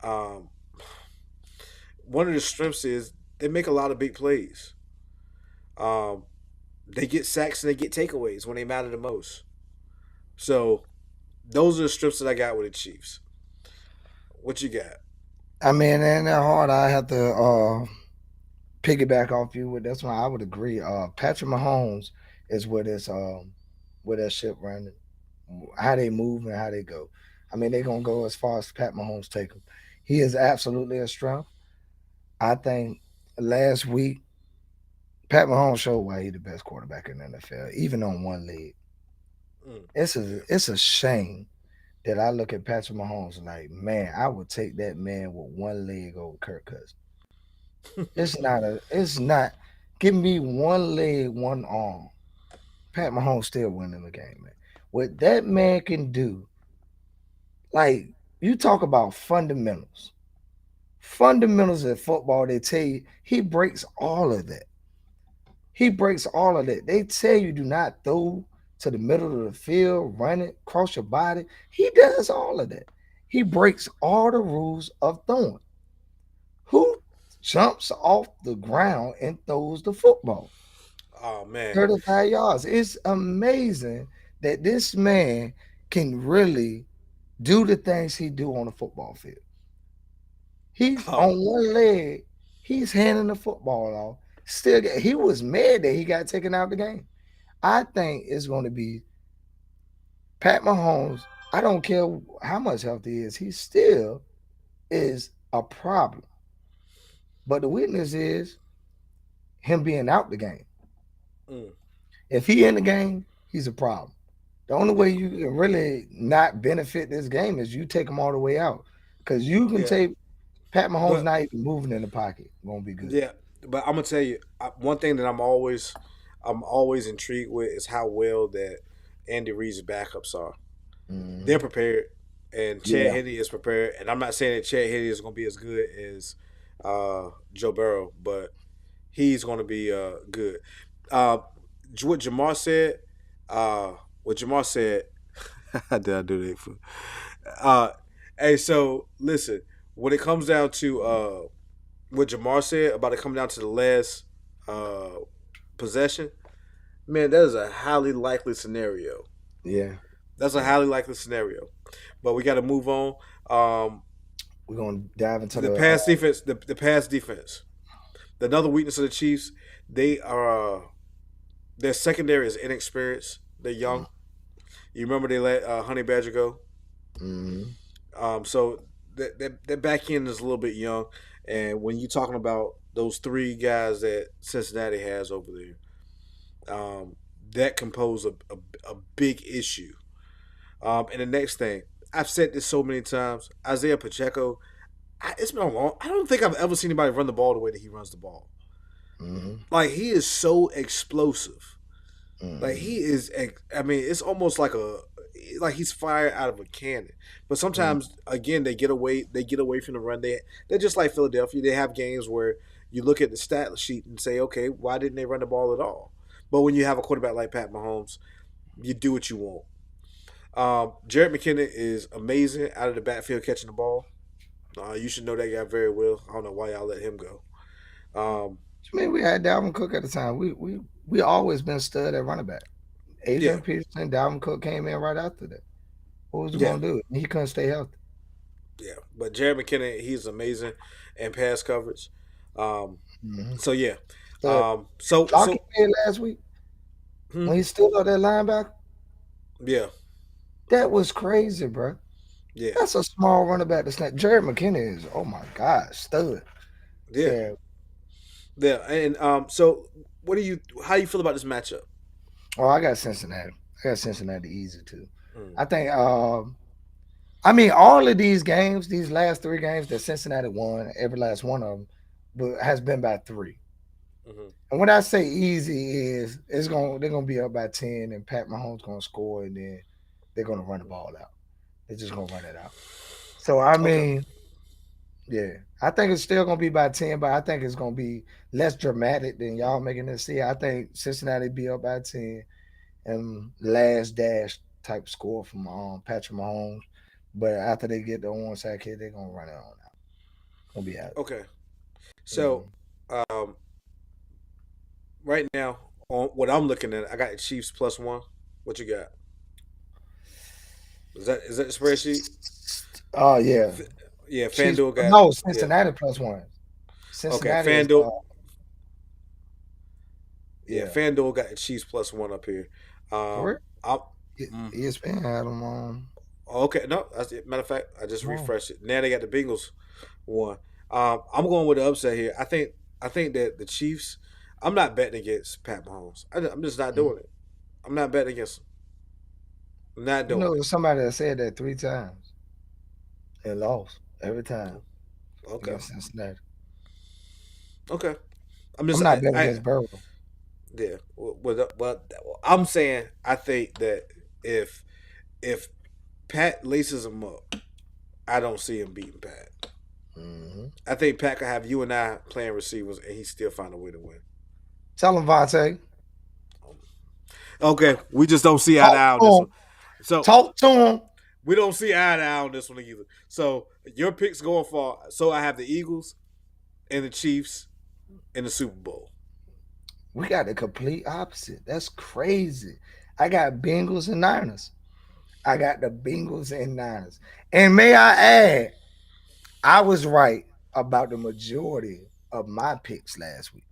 um, one of the strengths is they make a lot of big plays. Um, they get sacks and they get takeaways when they matter the most. So those are the strips that I got with the Chiefs. What you got? I mean, and that hard. I have to piggyback off you with that's why I would agree. Patrick Mahomes is where that ship running, how they move and how they go. I mean, they're gonna go as far as Pat Mahomes take them. He is absolutely a strength. I think last week Pat Mahomes showed why he's the best quarterback in the NFL, even on one leg. Mm, It's a shame that I look at Patrick Mahomes like, man, I would take that man with one leg over Kirk Cousins. It's not. Give me one leg, one arm. Pat Mahomes still winning the game, man. What that man can do, like you talk about fundamentals. Fundamentals in football, they tell you he breaks all of that. He breaks all of that. They tell you do not throw to the middle of the field, run it, cross your body. He does all of that. He breaks all the rules of throwing. Who jumps off the ground and throws the football oh man. 35 yards? It's amazing that this man can really do the things he do on the football field. He's Oh, on one leg, he's handing the football off. He was mad that he got taken out of the game. I think it's going to be Pat Mahomes. I don't care how much health he is, he still is a problem. But the weakness is him being out the game. mm, If he in the game, he's a problem. The only way you can really not benefit this game is you take him all the way out. Because you can yeah, take Pat Mahomes but not even moving in the pocket. Gonna be good. yeah, but I'm gonna tell you one thing that I'm always intrigued with is how well that Andy Reid's backups are. They're Hmm. prepared, and Chad Yeah. Henne is prepared. And I'm not saying that Chad Henne is gonna be as good as Joe Burrow, but he's going to be good. Uh, what Jamar said, uh, what Jamar said, did I do that for? Uh, hey, so listen, when it comes down to what Jamar said about it coming down to the last uh, possession, man, that is a highly likely scenario. Yeah, That's a yeah. highly likely scenario. But we got to move on. We're gonna dive into The the. pass defense, the pass defense. Another weakness of the Chiefs, they are their secondary is inexperienced. They're young. You remember they let Honey Badger go. Mm-hmm. So that back end is a little bit young. And when you're talking about those three guys that Cincinnati has over there, that compose a big issue. And the next thing, I've said this so many times, Isaiah Pacheco, it's been a long. I don't think I've ever seen anybody run the ball the way that he runs the ball. Mm-hmm. Like he is so explosive. Like Mm-hmm. he is. I mean, it's almost like he's fired out of a cannon. But Mm-hmm. sometimes, again, they get away. They get away from the run. They're just like Philadelphia. They have games where you look at the stat sheet and say, okay, why didn't they run the ball at all? But when you have a quarterback like Pat Mahomes, you do what you want. Jared McKinnon is amazing out of the backfield catching the ball. You should know that guy very well. I don't know why y'all let him go. Um, I mean, we had Dalvin Cook at the time. We always been stud at running back. yeah, Adrian Peterson, Dalvin Cook came in right after that. What was he yeah, gonna do? He couldn't stay healthy. yeah. But Jared McKinnon, he's amazing in pass coverage. Um, Mm-hmm. so yeah. Stud. So Block he so did last week hmm, when he stood up that linebacker. yeah, That was crazy, bro. yeah, That's a small running back. That's not Jared McKinney is. Oh my God, stud. yeah, Yeah. yeah. And so what do you? How you feel about this matchup? Oh, I got Cincinnati. I got Cincinnati easy too. Mm, I think. I mean, all of these games, these last three games that Cincinnati won, every last one of them, but has been by three. hmm. And when I say easy is they're gonna be up by 10 and Pat Mahomes gonna score and then they're gonna run the ball out. They're just gonna run it out. So I Okay, mean, yeah. I think it's still gonna be by 10, but I think it's gonna be less dramatic than y'all making it see. I think Cincinnati be up by 10 and last dash type score from Patrick Mahomes. But after they get the one sack hit, they're gonna run it on out. Gonna be out. okay. So Mm. um, right now on what I'm looking at, I got the Chiefs +1. What you got? Is that the spreadsheet? Oh yeah. F- Yeah, Chiefs FanDuel got no yeah. Cincinnati +1. Okay, Cincinnati is FanDuel. Yeah, yeah. FanDuel got the Chiefs +1 up here. For real? I mm, ESPN had them on. okay. No, that's it. Matter of fact, I just Oh. refreshed it. Now they got the Bengals one. I'm going with the upset here. I think that the Chiefs. I'm not betting against Pat Mahomes. I'm just not Mm. doing it. I'm not betting against him. I'm not You doing know, it. there's somebody that said that three times and lost every time Okay. against Cincinnati. Okay. I'm I'm just not betting I against Burrow. yeah. Well, I'm saying I think that if Pat laces him up, I don't see him beating Pat. Mm-hmm. I think Pat could have you and I playing receivers, and he still find a way to win. Tell him, Vontae. Okay, we just don't see eye to Talk eye on to this him. one. So Talk to him. we don't see eye to eye on this one either. So your picks going for. So I have the Eagles and the Chiefs in the Super Bowl. We got the complete opposite. That's crazy. I got Bengals and Niners. I got the Bengals and Niners. And may I add, I was right about the majority of my picks last week.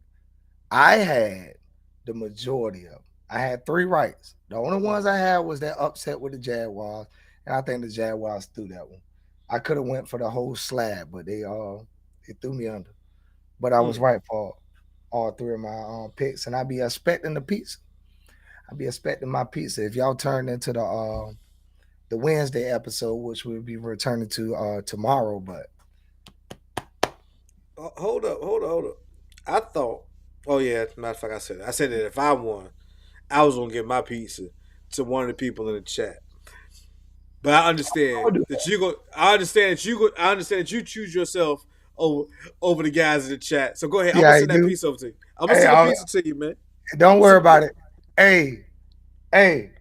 I had the majority of them. I had three rights. The only ones Mm, I had was that upset with the Jaguars, and I think the Jaguars threw that one. I could have went for the whole slab, but they threw me under. But I was mm. right for all three of my picks, and I be expecting the pizza. I be expecting my pizza. If y'all turn into the Wednesday episode, which we'll be returning to tomorrow, but Hold up. I thought. Oh yeah, matter of fact, I said that if I won, I was gonna give my pizza to one of the people in the chat. But I I understand would do that you go. I understand that you go. I understand that you choose yourself over the guys in the chat. So go ahead. I'm See gonna how you send that do? piece over to you. I'm gonna Hey, send a pizza to you, man. I'm don't gonna worry send a about pizza. it. Hey,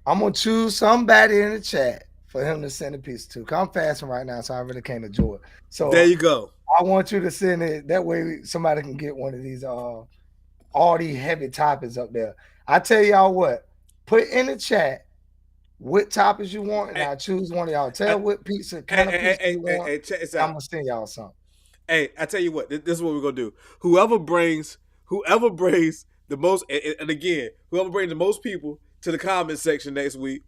I'm gonna choose somebody in the chat for him to send a piece to. 'Cause I'm fasting right now, so I really can't enjoy it. There So you go. I want you to send it. That way somebody can get one of these all these heavy topics up there. I tell y'all what, put in the chat what topics you want, and Hey, I'll choose one of y'all. I, Tell what pizza hey, kind of hey, pizza hey, you hey, want. hey, check this I'm out. gonna send y'all something. Hey, I tell you what. This is what we're gonna do. Whoever brings the most, and again, whoever brings the most people to the comment section next week,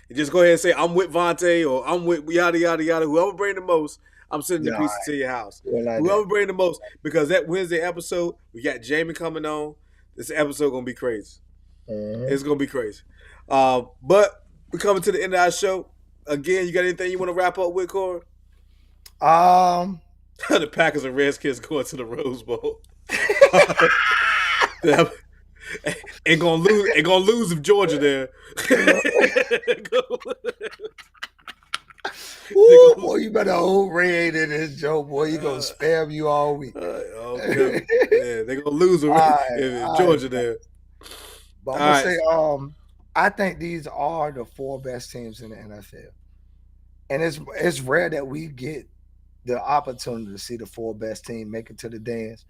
and just go ahead and say I'm with Vontae or I'm with yada yada yada. Whoever bring the most, I'm sending the Yeah, all pizza right. to your house. Yeah, like that. Whoever bring the most, because that Wednesday episode, we got Jamie coming on. This episode gonna be crazy. It's gonna be crazy. But we're coming to the end of our show. Again, you got anything you want to wrap up with, Corey? Um, The Packers and Redskins going to the Rose Bowl. Ain't gonna lose. Ain't gonna lose if Georgia there. Ooh, boy, you better hold Red in this joke, boy. You gonna spam you all week. Okay. Yeah, they gonna lose All right, if all right. Georgia there. But All I'm gonna right. say, I think these are the 4 best teams in the NFL, and it's rare that we get the opportunity to see the 4 best team make it to the dance,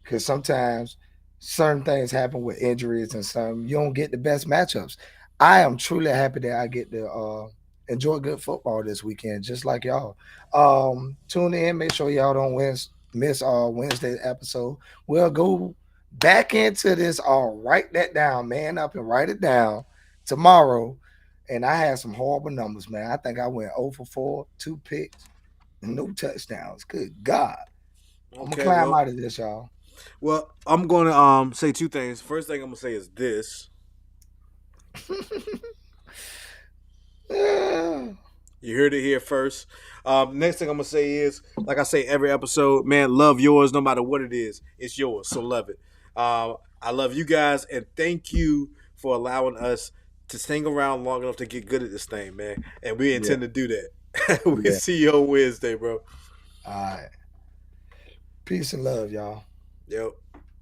because sometimes certain things happen with injuries and some you don't get the best matchups. I am truly happy that I get to enjoy good football this weekend, just like y'all. Tune in, make sure y'all don't miss Wednesday's episode. We'll go back into this. Write that down, man up and write it down tomorrow. And I had some horrible numbers, man. I think I went 0 for 4, 2 picks, and no touchdowns. Good God. I'm gonna Okay. climb out of this, y'all. Well, I'm gonna say 2 things. First thing I'm gonna say is this. You heard it here first. Next thing I'm gonna say is, like I say every episode, man, love yours no matter what it is. It's yours, so love it. I love you guys, and thank you for allowing us to hang around long enough to get good at this thing, man. And we Yeah. intend to do that. We Yeah. see you on Wednesday, bro. All right. Peace and love, y'all. Yep.